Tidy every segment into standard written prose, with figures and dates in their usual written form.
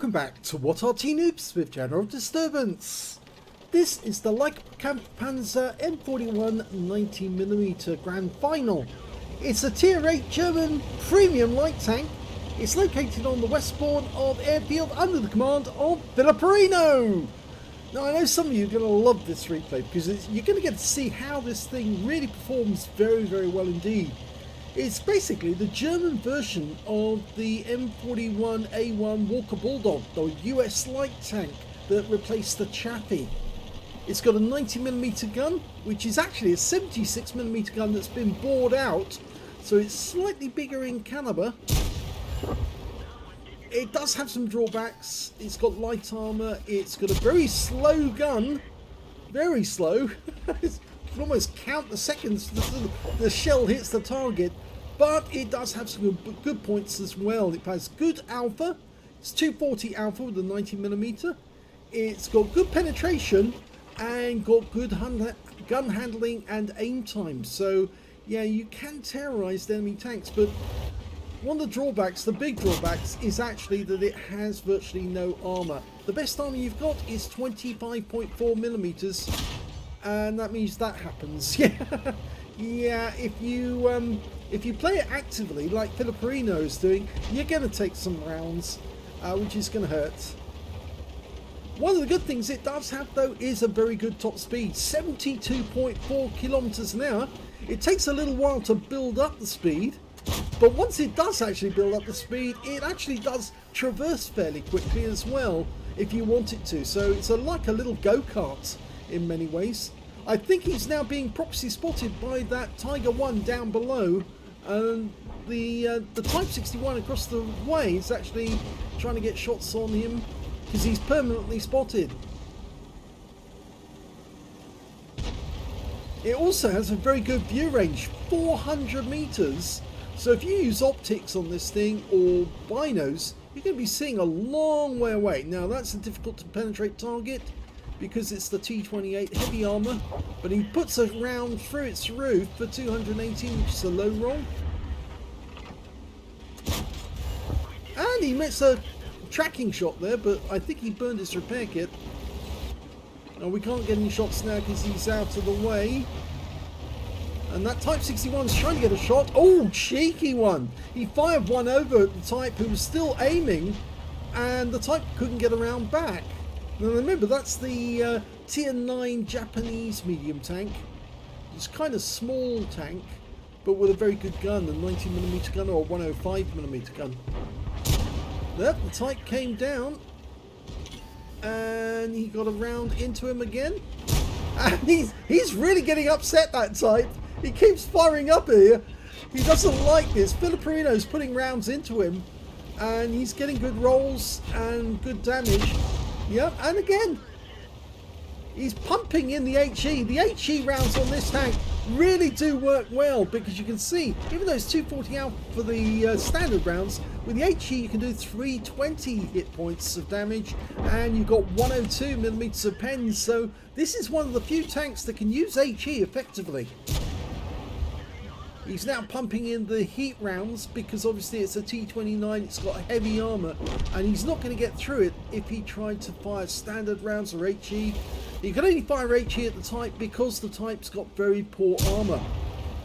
welcome back to What Arty Noobs with General Disturbance. This is the leKpz M41 90mm Grand Final. It's a Tier 8 German premium light tank. It's located on the west spawn of Airfield under the command of FiliPer1n0. Now I know some of you are going to love this replay because you're going to get to see how this thing really performs very, very well indeed. It's basically the German version of the M41A1 Walker Bulldog, the US light tank that replaced the Chaffee. It's got a 90mm gun, which is actually a 76mm gun that's been bored out, so it's slightly bigger in caliber. It does have some drawbacks. It's got light armor. It's got a very slow gun, very slow. You can almost count the seconds the shell hits the target, but it does have some good points as well. It has good alpha. It's 240 alpha with a 90mm. It's got good penetration and got good gun handling and aim time. So yeah, you can terrorize the enemy tanks, but one of the drawbacks, the big drawbacks, is actually that it has virtually no armor. The best armor you've got is 25.4mm, and that means that happens. Yeah, if you play it actively like FiliPer1n0 is doing, you're going to take some rounds, which is going to hurt. One of the good things it does have though is a very good top speed, 72.4 km an hour. It takes a little while to build up the speed, but once it does actually build up the speed, it actually does traverse fairly quickly as well if you want it to. So it's like a little go-kart in many ways. I think he's now being properly spotted by that Tiger 1 down below, and the Type 61 across the way is actually trying to get shots on him because he's permanently spotted. It also has a very good view range, 400 meters. So if you use optics on this thing or binos, you're going to be seeing a long way away. Now that's a difficult to penetrate target because it's the T28 heavy armor, but he puts a round through its roof for 218, which is a low roll. And he makes a tracking shot there, but I think he burned his repair kit. And we can't get any shots now because he's out of the way. And that Type 61 is trying to get a shot. Oh, cheeky one. He fired one over at the Type who was still aiming, and the Type couldn't get around back. Now remember, that's the Tier 9 Japanese medium tank. It's kind of small tank, but with a very good gun, a 90mm gun or a 105mm gun. There, the Type came down, and he got a round into him again. And he's really getting upset, that Type. He keeps firing up here. He doesn't like this. FiliPer1n0's putting rounds into him, and he's getting good rolls and good damage. Yep, and again, he's pumping in the HE. The HE rounds on this tank really do work well because you can see, even though it's 240 out for the standard rounds, with the HE you can do 320 hit points of damage, and you've got 102mm of pens. So this is one of the few tanks that can use HE effectively. He's now pumping in the heat rounds because obviously it's a T29, it's got heavy armor, and he's not going to get through it if he tried to fire standard rounds or HE. You can only fire HE at the Type because the Type's got very poor armor.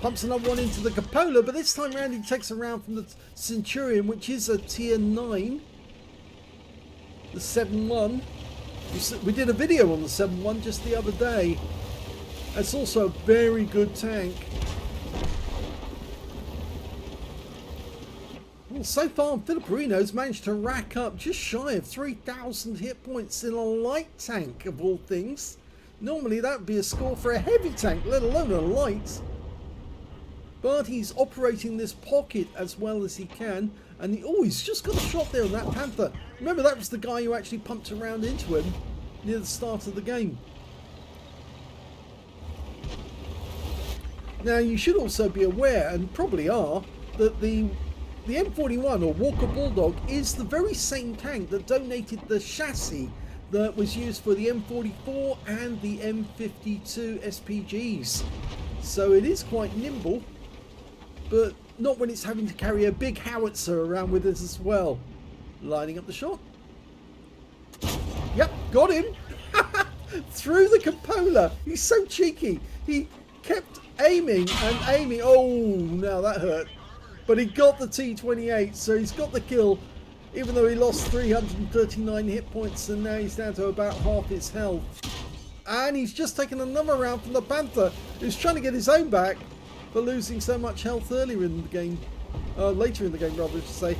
Pumps another one into the Cupola, but this time around he takes a round from the Centurion, which is a Tier 9. The 7-1. We did a video on the 7-1 just the other day. It's also a very good tank. Well, so far FiliPer1n0's managed to rack up just shy of 3,000 hit points in a light tank of all things. Normally that would be a score for a heavy tank, let alone a light. But he's operating this pocket as well as he can, and he's just got a shot there on that Panther. Remember, that was the guy who actually pumped around into him near the start of the game. Now you should also be aware, and probably are, that the M41 or Walker Bulldog is the very same tank that donated the chassis that was used for the M44 and the M52 SPGs. So it is quite nimble, but not when it's having to carry a big howitzer around with it as well. Lining up the shot. Yep, got him. Through the cupola. He's so cheeky. He kept aiming and aiming. Oh, now that hurt. But he got the T28, so he's got the kill, even though he lost 339 hit points, and now he's down to about half his health. And he's just taken another round from the Panther, who's trying to get his own back for losing so much health earlier in the game. Later in the game, rather, I should say.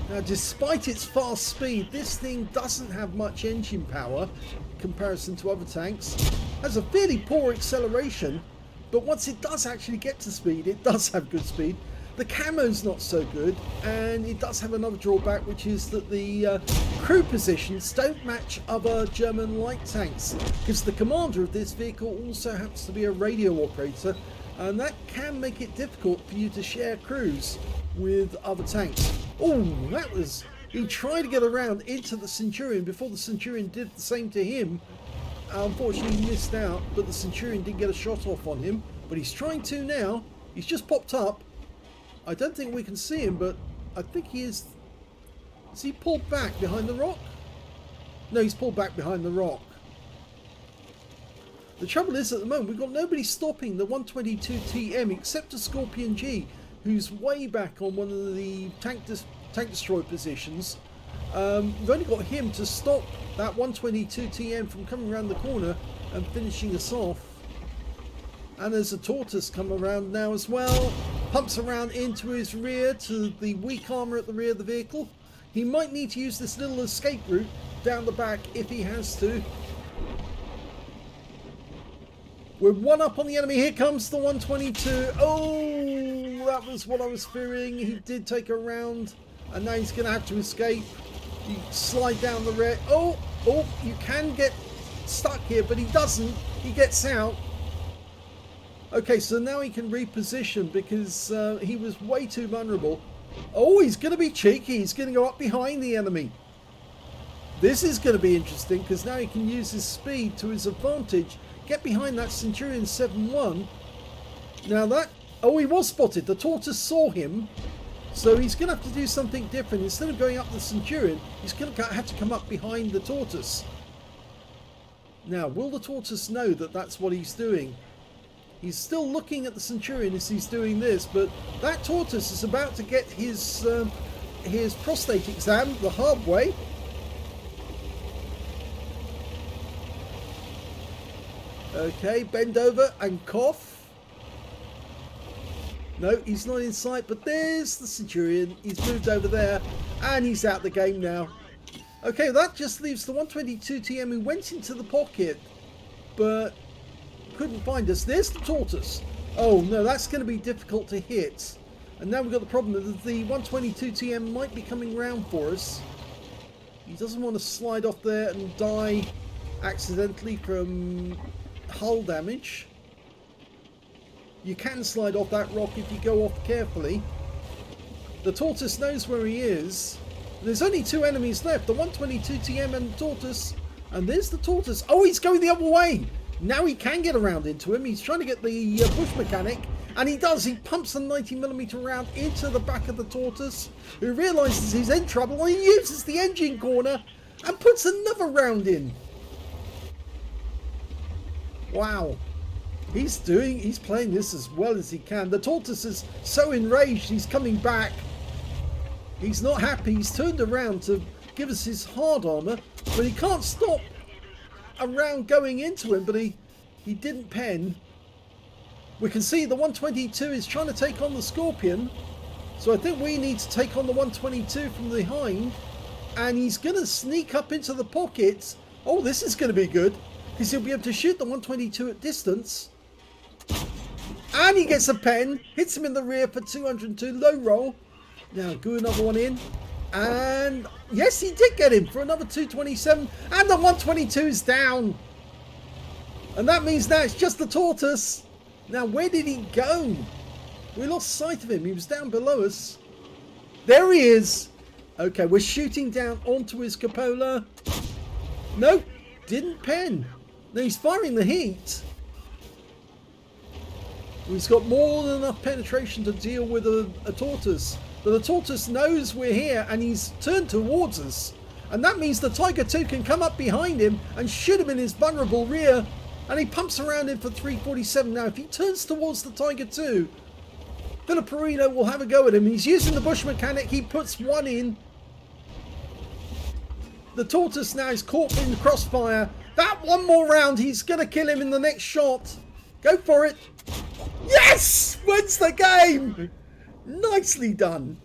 Now, despite its fast speed, this thing doesn't have much engine power in comparison to other tanks. Has a fairly poor acceleration, but once it does actually get to speed, it does have good speed. The camo's not so good, and it does have another drawback, which is that the crew positions don't match other German light tanks, because the commander of this vehicle also happens to be a radio operator, and that can make it difficult for you to share crews with other tanks. Oh, that was... He tried to get around into the Centurion before the Centurion did the same to him. Unfortunately, he missed out, but the Centurion didn't get a shot off on him. But he's trying to now. He's just popped up. I don't think we can see him, but I think he is... Is he pulled back behind the rock? No, he's pulled back behind the rock. The trouble is, at the moment, we've got nobody stopping the 122 TM except a Scorpion G, who's way back on one of the tank destroy positions. We've only got him to stop that 122 TM from coming around the corner and finishing us off. And there's a Tortoise come around now as well. Pumps around into his rear to the weak armor at the rear of the vehicle. He might need to use this little escape route down the back if he has to. We're one up on the enemy. Here comes the 122. Oh, that was what I was fearing. He did take a round, and now he's going to have to escape. You slide down the rear. Oh, you can get stuck here, but he doesn't. He gets out. Okay, so now he can reposition because he was way too vulnerable. Oh, he's going to be cheeky. He's going to go up behind the enemy. This is going to be interesting because now he can use his speed to his advantage. Get behind that Centurion 7-1. Now that... Oh, he was spotted. The Tortoise saw him. So he's going to have to do something different. Instead of going up the Centurion, he's going to have to come up behind the Tortoise. Now, will the Tortoise know that that's what he's doing? He's still looking at the Centurion as he's doing this, but that Tortoise is about to get his prostate exam the hard way. Okay, bend over and cough. No, he's not in sight, but there's the Centurion. He's moved over there, and he's out the game now. Okay, that just leaves the 122 TM who went into the pocket, but couldn't find us. There's the Tortoise. Oh, no, that's going to be difficult to hit. And now we've got the problem that the 122 TM might be coming round for us. He doesn't want to slide off there and die accidentally from hull damage. You can slide off that rock if you go off carefully. The Tortoise knows where he is. There's only two enemies left, the 122 TM and the Tortoise. And there's the Tortoise. Oh, he's going the other way. Now he can get around into him. He's trying to get the push mechanic. And he does. He pumps the 90mm round into the back of the Tortoise, who realises he's in trouble. And he uses the engine corner and puts another round in. Wow. He's playing this as well as he can. The Tortoise is so enraged, he's coming back. He's not happy. He's turned around to give us his hard armor, but he can't stop a round going into him, but he didn't pen. We can see the 122 is trying to take on the Scorpion, so I think we need to take on the 122 from behind, and he's going to sneak up into the pocket. Oh, this is going to be good, because he'll be able to shoot the 122 at distance. And he gets a pen, hits him in the rear for 202, low roll. Now, do another one in. And yes, he did get him for another 227. And the 122 is down. And that means now it's just the Tortoise. Now, where did he go? We lost sight of him. He was down below us. There he is. Okay, we're shooting down onto his cupola. Nope, didn't pen. Now he's firing the heat. He's got more than enough penetration to deal with a Tortoise. But the Tortoise knows we're here and he's turned towards us. And that means the Tiger 2 can come up behind him and shoot him in his vulnerable rear. And he pumps around him for 347. Now, if he turns towards the Tiger 2, FiliPer1n0 will have a go at him. He's using the bush mechanic. He puts one in. The Tortoise now is caught in the crossfire. That one more round, he's going to kill him in the next shot. Go for it. Yes! Wins the game! Nicely done.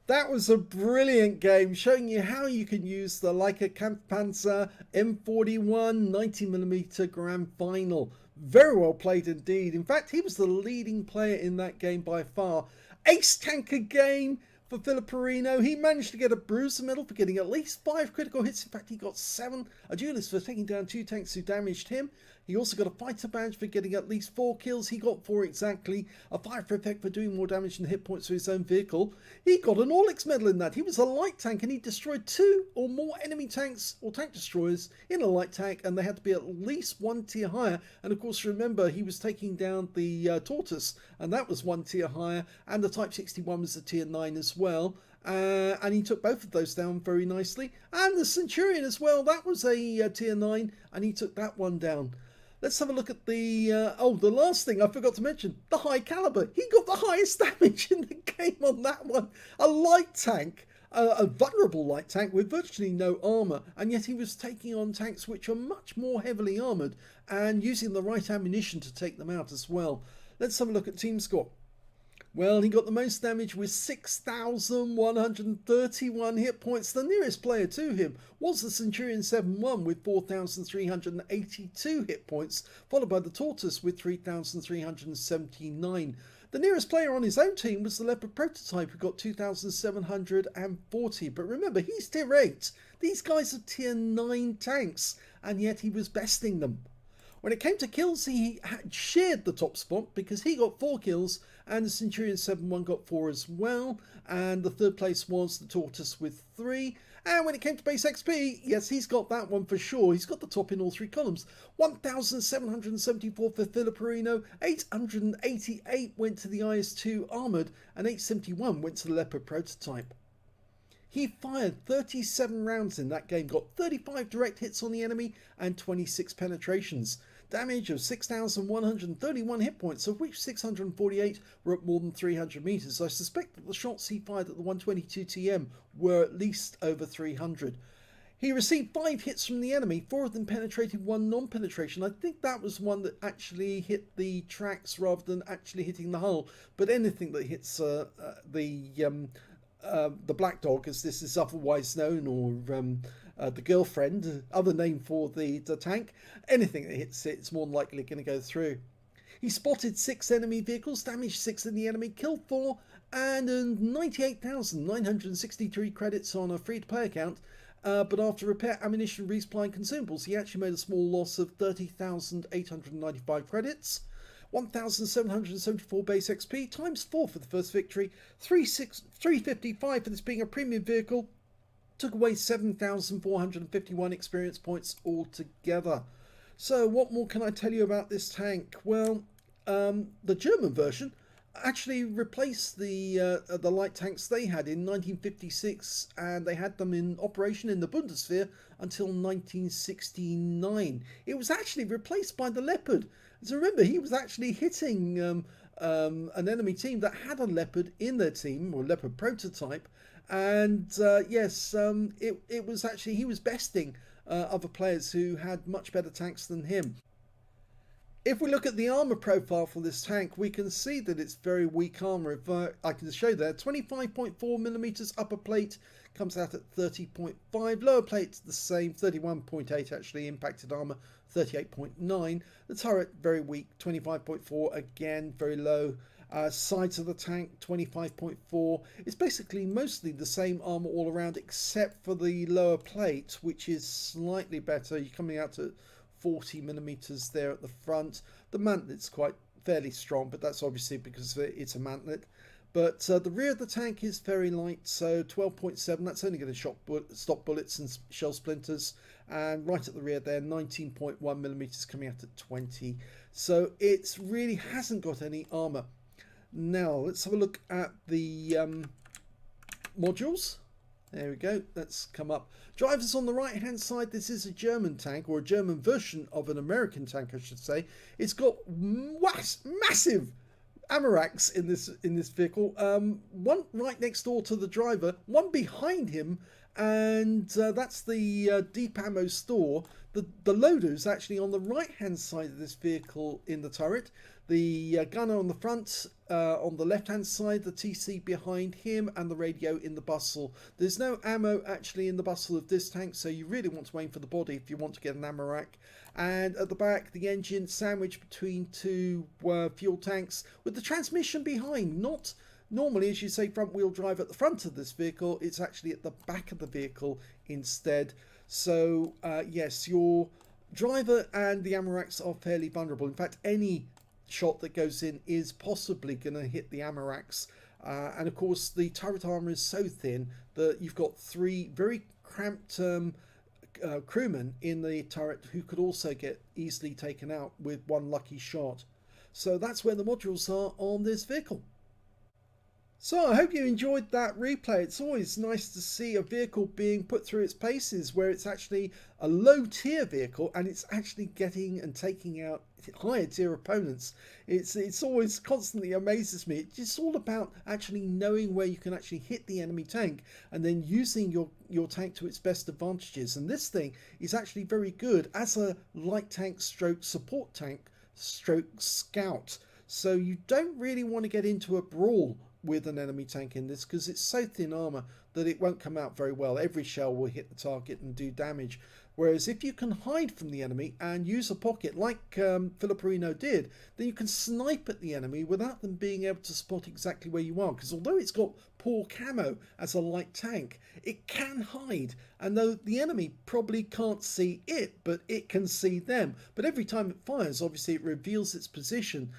That was a brilliant game, showing you how you can use the leKpz M41 90mm Grand Final. Very well played indeed. In fact, he was the leading player in that game by far. Ace tanker game for FiliPer1n0. He managed to get a bruiser medal for getting at least 5 critical hits. In fact, he got 7. A duelist for taking down 2 tanks who damaged him. He also got a fighter badge for getting at least 4 kills. He got 4 exactly. A fire effect for doing more damage than hit points to his own vehicle. He got an All-X medal in that. He was a light tank and he destroyed 2 or more enemy tanks or tank destroyers in a light tank, and they had to be at least 1 tier higher. And of course, remember, he was taking down the Tortoise, and that was 1 tier higher, and the Type 61 was a tier 9 as well. And he took both of those down very nicely. And the Centurion as well, that was a tier 9, and he took that one down. Let's have a look at the, the last thing I forgot to mention, the high caliber. He got the highest damage in the game on that one. A light tank, a vulnerable light tank with virtually no armor, and yet he was taking on tanks which are much more heavily armored and using the right ammunition to take them out as well. Let's have a look at team score. Well, he got the most damage with 6,131 hit points. The nearest player to him was the Centurion 7-1 with 4,382 hit points, followed by the Tortoise with 3,379. The nearest player on his own team was the Leopard Prototype, who got 2,740. But remember, he's tier 8. These guys are tier 9 tanks, and yet he was besting them. When it came to kills, he had shared the top spot because he got 4 kills and the Centurion 7-1 got 4 as well. And the third place was the Tortoise with 3. And when it came to base XP, yes, he's got that one for sure. He's got the top in all 3 columns. 1,774 for FiliPer1n0, 888 went to the IS-2 Armoured, and 871 went to the Leopard Prototype. He fired 37 rounds in that game, got 35 direct hits on the enemy and 26 penetrations. Damage of 6,131 hit points, of which 648 were at more than 300 meters. I suspect that the shots he fired at the 122 TM were at least over 300. He received 5 hits from the enemy, 4 of them penetrated, 1 non-penetration. I think that was one that actually hit the tracks rather than actually hitting the hull. But anything that hits the Black Dog, as this is otherwise known, or the Girlfriend, other name for the tank, anything that hits it, it's more than likely going to go through. He spotted 6 enemy vehicles, damaged 6 in the enemy, killed 4, and earned 98,963 credits on a free-to-play account. But after repair, ammunition, resupply and consumables, he actually made a small loss of 30,895 credits. 1,774 base XP times 4 for the first victory, 355 for this being a premium vehicle, took away 7,451 experience points altogether. So what more can I tell you about this tank? Well, the German version actually replaced the light tanks they had in 1956, and they had them in operation in the Bundeswehr until 1969. It was actually replaced by the Leopard. So remember, he was actually hitting an enemy team that had a Leopard in their team, or Leopard Prototype, and it was actually, he was besting other players who had much better tanks than him. If we look at the armor profile for this tank, we can see that it's very weak armor. If I can show there, 25.4 millimeters upper plate comes out at 30.5, lower plate's the same, 31.8 actually, impacted armor 38.9. The turret very weak, 25.4, again very low. Sides of the tank 25.4. It's basically mostly the same armor all around except for the lower plate, which is slightly better. You're coming out to 40 millimeters there at the front. The mantlet's quite fairly strong, but that's obviously because it's a mantlet. But the rear of the tank is very light, so 12.7, that's only going to stop bullets and shell splinters. And right at the rear there, 19.1 millimeters coming out at 20. So it really hasn't got any armor. Now let's have a look at the modules. There we go, let's come up. Drivers on the right hand side, this is a German tank, or a German version of an American tank I should say. It's got massive ammo racks in this vehicle, one right next door to the driver, one behind him, and that's the deep ammo store. The loader is actually on the right hand side of this vehicle in the turret. The gunner on the front, on the left hand side, the TC behind him, and the radio in the bustle. There's no ammo actually in the bustle of this tank, so you really want to aim for the body if you want to get an ammo rack. And at the back, the engine sandwiched between two fuel tanks with the transmission behind. Not normally, as you say, front wheel drive at the front of this vehicle, it's actually at the back of the vehicle instead. So yes, your driver and the ammo racks are fairly vulnerable. In fact, any shot that goes in is possibly going to hit the ammo racks. And of course, the turret armor is so thin that you've got three very cramped crewmen in the turret who could also get easily taken out with one lucky shot. So that's where the modules are on this vehicle. So I hope you enjoyed that replay. It's always nice to see a vehicle being put through its paces where it's actually a low tier vehicle and it's actually getting and taking out higher tier opponents. It's always constantly amazes me. It's just all about actually knowing where you can actually hit the enemy tank and then using your tank to its best advantages. And this thing is actually very good as a light tank stroke support tank stroke scout. So you don't really want to get into a brawl with an enemy tank in this because it's so thin armor that it won't come out very well. Every shell will hit the target and do damage. Whereas if you can hide from the enemy and use a pocket like FiliPer1n0 did, then you can snipe at the enemy without them being able to spot exactly where you are. Because although it's got poor camo as a light tank, it can hide. And though the enemy probably can't see it, but it can see them. But every time it fires, obviously it reveals its position.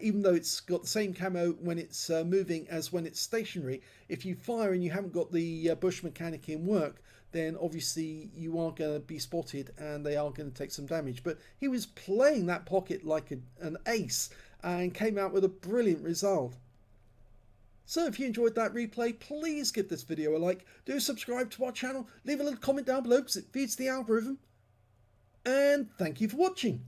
Even though it's got the same camo when it's moving as when it's stationary. If you fire and you haven't got the bush mechanic in work, then obviously you are going to be spotted and they are going to take some damage. But he was playing that pocket like an ace and came out with a brilliant result. So if you enjoyed that replay, please give this video a like, do subscribe to our channel, leave a little comment down below because it feeds the algorithm, and thank you for watching.